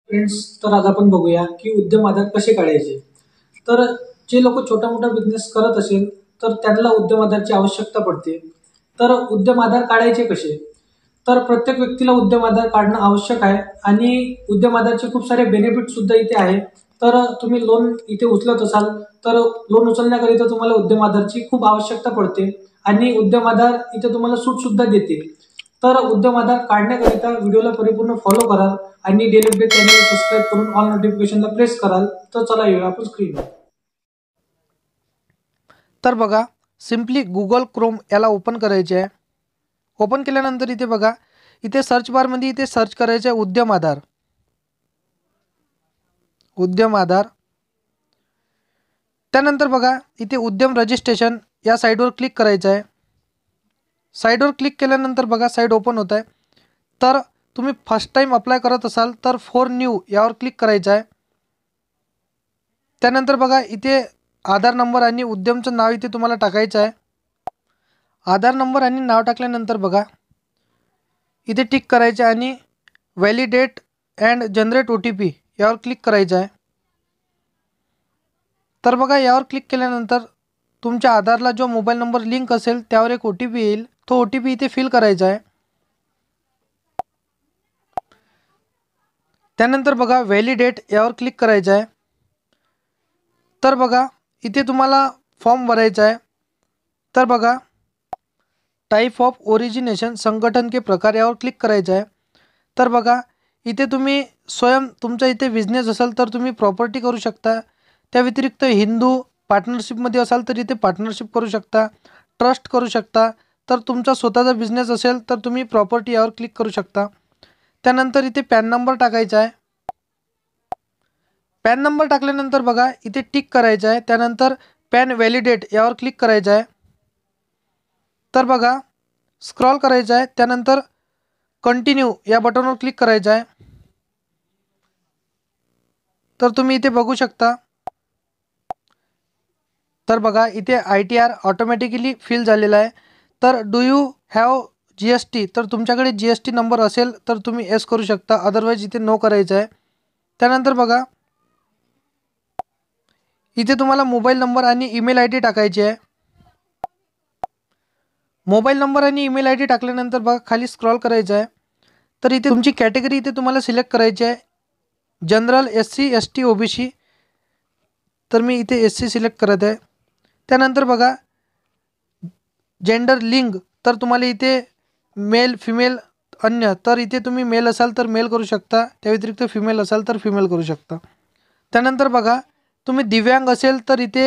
Friends, तर आज आपण बघूया की उद्यम आधार कसे काढायचे. तर जे लोक छोटा मोठा बिझनेस करत असेल तर त्यांना उद्यम आधारची आवश्यकता पडते. तर उद्यम आधार काढायचे कसे? तर प्रत्येक व्यक्तीला उद्यम आधार काढणं आवश्यक आहे आणि उद्यम आधारचे खूप सारे बेनिफिट सुद्धा इथे आहेत. तर तुम्ही लोन इथे उचलत असाल तर लोन उचलण्याकरिता तुम्हाला उद्यम आधारची खूप आवश्यकता पडते आणि उद्यम आधार इथे तुम्हाला सूट सुद्धा देते. तर उद्यम आधार काढण्याकरिता व्हिडिओला परिपूर्ण फॉलो कराल आणि डेली अपडेट चॅनल सबस्क्राईब करून ऑल नोटिफिकेशनला प्रेस कराल. तर चला येऊया आपण स्क्रीनवर. तर बघा, सिम्पली गुगल क्रोम याला ओपन करायचे आहे. ओपन केल्यानंतर इथे बघा, इथे सर्च बारमध्ये इथे सर्च करायचे आहे उद्यम आधार. उद्यम आधार त्यानंतर बघा, इथे उद्यम रजिस्ट्रेशन या साईडवर क्लिक करायचं आहे. साईडवर क्लिक केल्यानंतर बघा, साईड ओपन होत आहे. तर तुम्ही फर्स्ट टाइम अप्लाय करत असाल तर फॉर न्यू यावर क्लिक करायचं आहे. त्यानंतर बघा, इथे आधार नंबर आणि उद्यमचं नाव इथे तुम्हाला टाकायचं आहे. आधार नंबर आणि नाव टाकल्यानंतर बघा, इथे टिक करायचे आणि व्हॅलिडेट अँड जनरेट OTP यावर क्लिक करायचं आहे. तर बघा, यावर क्लिक केल्यानंतर तुमच्या आधारला जो मोबाईल नंबर लिंक असेल त्यावर एक OTP येईल. तो OTP इथे फिल करायचा आहे. त्यानंतर बघा, व्हॅलिडेट यावर क्लिक करायचं आहे. तर बघा, इथे तुम्हाला फॉर्म भरायचा आहे. तर बघा, टाइप ऑफ ओरिजिनेशन संगठन के प्रकार यावर क्लिक करायचं आहे. तर बघा, इथे तुम्ही स्वयं तुमचा इथे बिझनेस असेल तर तुम्ही प्रॉपर्टी करू शकता. त्या व्यतिरिक्त हिंदू पार्टनरशिपमध्ये असाल तर इथे पार्टनरशिप करू शकता, ट्रस्ट करू शकता. तर तुमचा स्वतःचा बिझनेस असेल तर तुम्ही प्रॉपर्टी यावर क्लिक करू शकता. त्यानंतर इथे पॅन नंबर टाकायचा आहे. पॅन नंबर टाकल्यानंतर बघा, इथे टिक करायचं आहे. त्यानंतर पॅन व्हॅलिडेट यावर क्लिक करायचं आहे. तर बघा, स्क्रॉल करायचं आहे. त्यानंतर कंटिन्यू या बटनवर क्लिक करायचं आहे. तर तुम्ही इथे बघू शकता. तर बघा, इथे ITR ऑटोमॅटिकली फिल झालेला आहे. तर डू यू हॅव GST, तर तुमच्याकडे GST नंबर असेल तर तुम्ही येस करू शकता, अदरवाईज इथे नो करायचं आहे. त्यानंतर बघा, इथे तुम्हाला मोबाईल नंबर आणि ईमेल ID टाकायची आहे. मोबाईल नंबर आणि ईमेल ID टाकल्यानंतर बघा, खाली स्क्रॉल करायचं आहे. तर इथे तुमची कॅटेगरी इथे तुम्हाला सिलेक्ट करायची आहे. General, SC, ST, OBC. तर मी इथे SC सिलेक्ट करत आहे. त्यानंतर बघा, जेंडर लिंग, तर तुम्हाला इथे मेल, फिमेल, अन्य, तर इथे तुम्ही मेल असाल तर मेल करू शकता, त्या व्यतिरिक्त फिमेल असाल तर फिमेल करू शकता. त्यानंतर बघा, तुम्ही दिव्यांग असेल तर इथे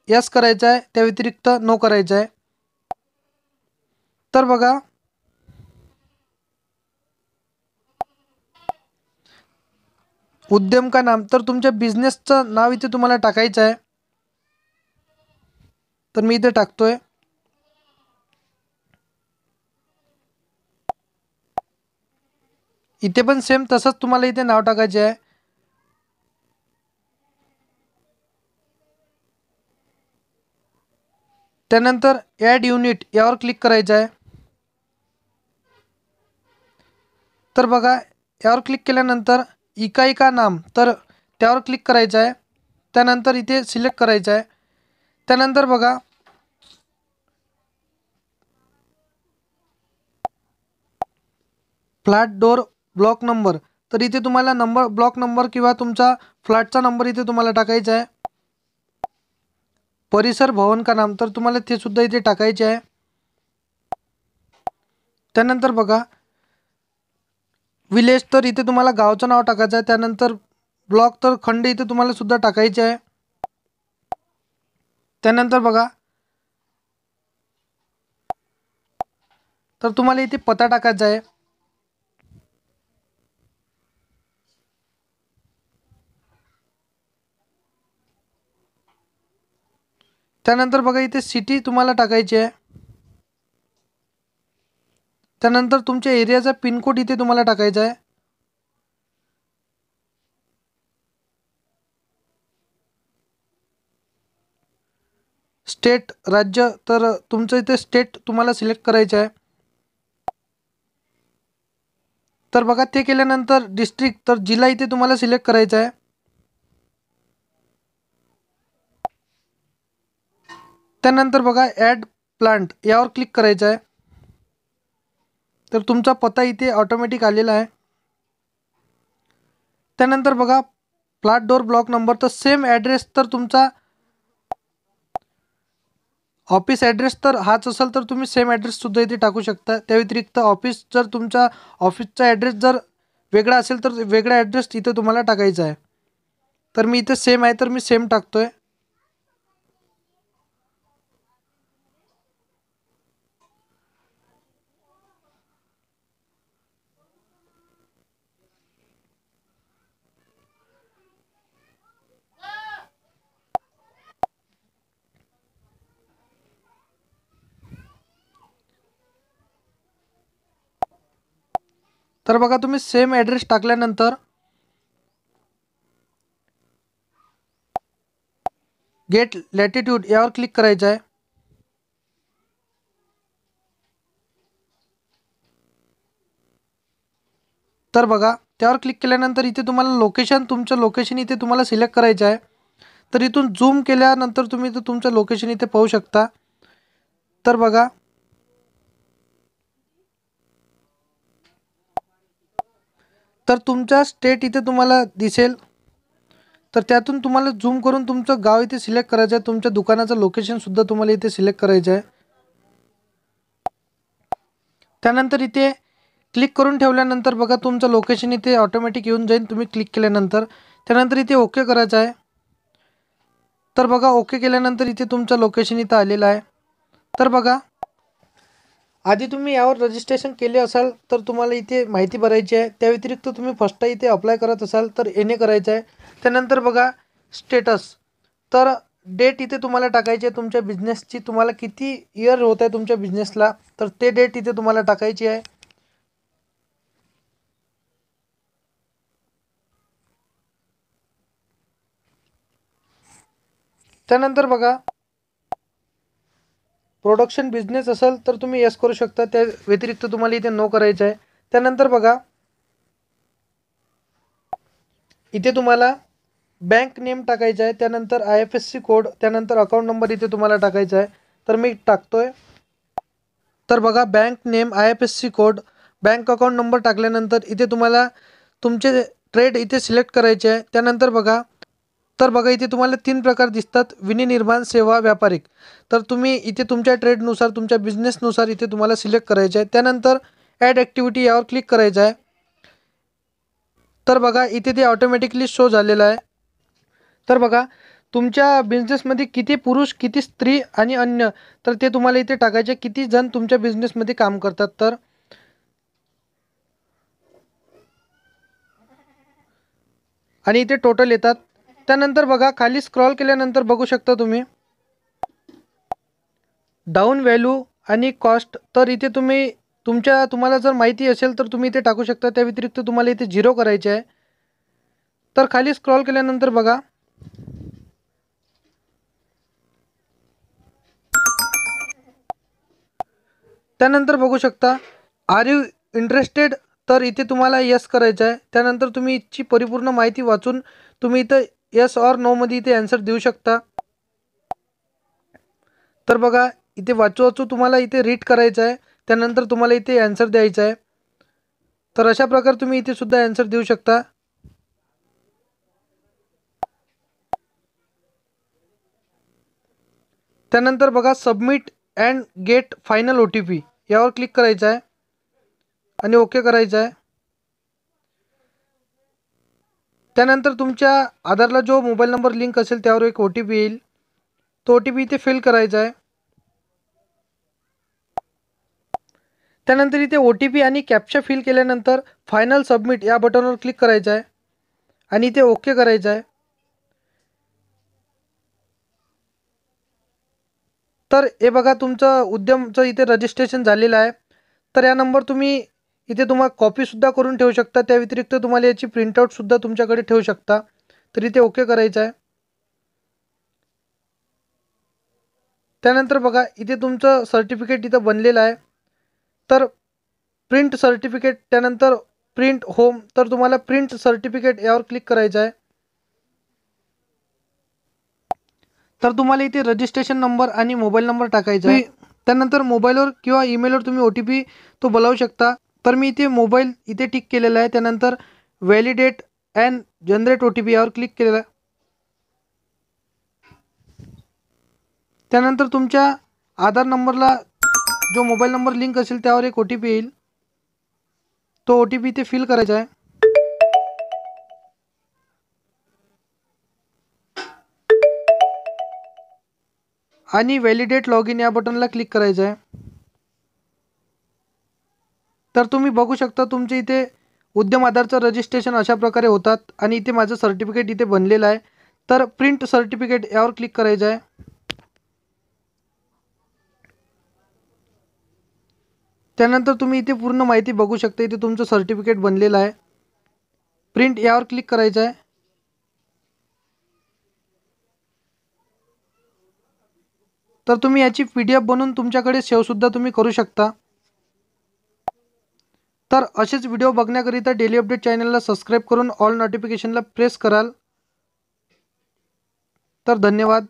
यस करायचं आहे, त्या व्यतिरिक्त नो करायचं आहे. तर बघा, उद्यम का नाम, तर तुमच्या बिझनेसचं नाव इथे तुम्हाला टाकायचं आहे. तर मी इथे टाकतोय. इथे पण सेम तसंच तुम्हाला इथे नाव टाकायचे आहे. त्यानंतर ॲड युनिट यावर क्लिक करायचं आहे. तर बघा, यावर क्लिक केल्यानंतर इकाई का नाम, तर त्यावर क्लिक करायचं आहे. त्यानंतर इथे सिलेक्ट करायचं आहे. त्यानंतर बघा, फ्लॅट डोर ब्लॉक नंबर, तर इथे तुम्हाला ब्लॉक नंबर किंवा तुमचा फ्लॅटचा नंबर इथे तुम्हाला टाकायचा आहे. परिसर भवन का नाम, तर तुम्हाला ते सुद्धा इथे टाकायचे आहे. त्यानंतर बघा, विलेज, तर इथे तुम्हाला गावचं नाव टाकायचं आहे. त्यानंतर ब्लॉक, तर खंड इथे तुम्हाला सुद्धा टाकायचे आहे. त्यानंतर बघा, तर तुम्हाला इथे पत्ता टाकायचा आहे. त्यानंतर बघा, इथे सिटी तुम्हाला टाकायची आहे. त्यानंतर तुमच्या एरियाचा पिनकोड इथे तुम्हाला टाकायचा आहे. स्टेट, राज्य, तर तुमचं इथे स्टेट तुम्हाला सिलेक्ट करायचं आहे. तर बघा ते केल्यानंतर डिस्ट्रिक्ट, तर जिल्हा इथे तुम्हाला सिलेक्ट करायचा आहे. त्यानंतर बघा ॲड प्लांट यावर क्लिक करायचं आहे. तर तुमचा पत्ता इथे ऑटोमॅटिक आलेला आहे. त्यानंतर बघा प्लॉट डोर ब्लॉक नंबर, तर सेम ॲड्रेस, तर तुमचा ऑफिस ॲड्रेस तर हाच असेल तर तुम्ही सेम ॲड्रेससुद्धा इथे टाकू शकता. त्या व्यतिरिक्त ऑफिस जर तुमचा ऑफिसचा ॲड्रेस जर वेगळा असेल तर वेगळा ॲड्रेस इथे तुम्हाला टाकायचा आहे. तर मी इथे सेम आहे तर मी सेम टाकतो आहे. तर बघा तुम्ही सेम ॲड्रेस टाकल्यानंतर गेट लॅटिट्यूड यावर क्लिक करायचं आहे. तर बघा त्यावर क्लिक केल्यानंतर इथे तुम्हाला लोकेशन, तुमचं लोकेशन इथे तुम्हाला सिलेक्ट करायचं आहे. तर इथून झूम केल्यानंतर तुम्ही इथं तुमचं लोकेशन इथे पाहू शकता. तर बघा तर तुमचा स्टेट इथे तुम्हाला दिसेल. तर त्यातून तुम्हाला झूम करून तुमचं गाव इथे सिलेक्ट करायचं आहे. तुमच्या दुकानाचं लोकेशनसुद्धा तुम्हाला इथे सिलेक्ट करायचं आहे. त्यानंतर इथे क्लिक करून ठेवल्यानंतर बघा तुमचं लोकेशन इथे ऑटोमॅटिक येऊन जाईल तुम्ही क्लिक केल्यानंतर. त्यानंतर इथे ओके करायचं आहे. तर बघा ओके केल्यानंतर इथे तुमचं लोकेशन इथं आलेलं आहे. तर बघा आधी तुम्ही यावर रजिस्ट्रेशन केले असाल तर तुम्हाला इथे माहिती भरायची आहे. त्या व्यतिरिक्त तुम्ही फर्स्ट इथे अप्लाय करत असाल तर येणे करायचं आहे. त्यानंतर बघा स्टेटस, तर डेट इथे तुम्हाला टाकायची आहे तुमच्या बिझनेसची, तुम्हाला किती इयर होत आहे तुमच्या बिझनेसला, तर ते डेट इथे तुम्हाला टाकायची आहे. त्यानंतर बघा प्रोडक्शन बिझनेस असेल तर तुम्ही यस करू शकता. त्या व्यतिरिक्त तुम्हाला इथे नो करायचं आहे. त्यानंतर बघा इथे तुम्हाला बँक नेम टाकायचा आहे. त्यानंतर IFSC कोड, त्यानंतर अकाउंट नंबर इथे तुम्हाला टाकायचा आहे. तर मी टाकतोय. तर बघा bank name, IFSC code, bank account number टाकल्यानंतर इथे तुम्हाला तुमचे ट्रेड इथे सिलेक्ट करायचे आहे. त्यानंतर बघा इथे तुम्हाला 3 प्रकार दिसतात, विनिर्माण, सेवा, व्यापारिक. तर तुम्ही इथे तुमच्या ट्रेडनुसार, तुमच्या बिझनेसनुसार इथे तुम्हाला सिलेक्ट करायचे आहे. त्यानंतर ॲड ॲक्टिव्हिटी यावर क्लिक करायचं आहे. तर बघा इथे ते ऑटोमॅटिकली शो झालेलं आहे. तर बघा तुमच्या बिझनेसमध्ये किती पुरुष, किती स्त्री आणि अन्य, तर ते तुम्हाला इथे टाकायचे, किती जण तुमच्या बिझनेसमध्ये काम करतात. तर आणि इथे टोटल येतात. त्यानंतर बघा खाली स्क्रॉल केल्यानंतर बघू शकता तुम्ही डाऊन व्हॅल्यू आणि कॉस्ट, तर इथे तुम्ही तुम्हाला जर माहिती असेल तर तुम्ही इथे टाकू शकता. त्या व्यतिरिक्त तुम्हाला इथे 0 करायचे आहे. तर खाली स्क्रॉल केल्यानंतर बघा त्यानंतर बघू शकता आर यू इंटरेस्टेड, तर इथे तुम्हाला यस करायचं आहे. त्यानंतर तुम्ही इथची परिपूर्ण माहिती वाचून तुम्ही इथं यस ऑर नो मध्ये इथे आन्सर देऊ शकता. तर बघा इथे वाचू तुम्हाला इथे रीड करायचं आहे. त्यानंतर तुम्हाला इथे आन्सर द्यायचा आहे. तर अशा प्रकारे तुम्ही इथे सुद्धा आन्सर देऊ शकता. त्यानंतर बघा submit and get final OTP यावर क्लिक करायचं आहे आणि ओके करायचं आहे. त्यानंतर तुमच्या आधारला जो मोबाईल नंबर लिंक असेल त्यावर एक OTP येईल. तो OTP इथे फिल करायचा आहे. त्यानंतर इथे OTP आणि कॅप्चा फिल केल्यानंतर फायनल सबमिट या बटनवर क्लिक करायचं आहे आणि इथे ओके करायचं आहे. तर हे बघा तुमचं उद्यमचं इथे रजिस्ट्रेशन झालेलं आहे. तर या नंबर तुम्ही इथे तुम्हाला कॉपीसुद्धा करून ठेवू शकता. त्या व्यतिरिक्त तुम्हाला याची प्रिंटआउटसुद्धा तुमच्याकडे ठेवू शकता. तर इथे ओके करायचं आहे. त्यानंतर बघा इथे तुमचं सर्टिफिकेट इथं बनलेलं आहे. तर प्रिंट सर्टिफिकेट, त्यानंतर प्रिंट होम, तर तुम्हाला प्रिंट सर्टिफिकेट यावर क्लिक करायचं आहे. तर तुम्हाला इथे रजिस्ट्रेशन नंबर आणि मोबाईल नंबर टाकायचा आहे. त्यानंतर मोबाईलवर किंवा ईमेलवर तुम्ही OTP तो बोलावू शकता. तर मी इथे मोबाईल इथे टिक केलेला आहे. त्यानंतर व्हॅलिडेट अँड जनरेट OTP यावर क्लिक केलेला आहे. त्यानंतर तुमच्या आधार नंबरला जो मोबाईल नंबर लिंक असेल त्यावर एक OTP येईल. तो OTP इथे फिल करायचा आहे. आणि व्हॅलिडेट लॉग इन या बटनला क्लिक करायचं आहे. तर तुम्ही बघू शकता तुमचे इथे उद्यम आधारचं रजिस्ट्रेशन अशा प्रकारे होतात आणि इथे माझं सर्टिफिकेट इथे बनलेलं आहे. तर प्रिंट सर्टिफिकेट यावर क्लिक करायचं आहे. त्यानंतर तुम्ही इथे पूर्ण माहिती बघू शकता. इथे तुमचं सर्टिफिकेट बनलेलं आहे. प्रिंट यावर क्लिक करायचं आहे. तर तुम्ही याची PDF बनवून तुमच्याकडे सेव्हसुद्धा तुम्ही करू शकता. तर असेच व्हिडिओ बघण्याकरिता डेली अपडेट चॅनलला सबस्क्राईब करून ऑल नोटिफिकेशनला प्रेस कराल. तर धन्यवाद.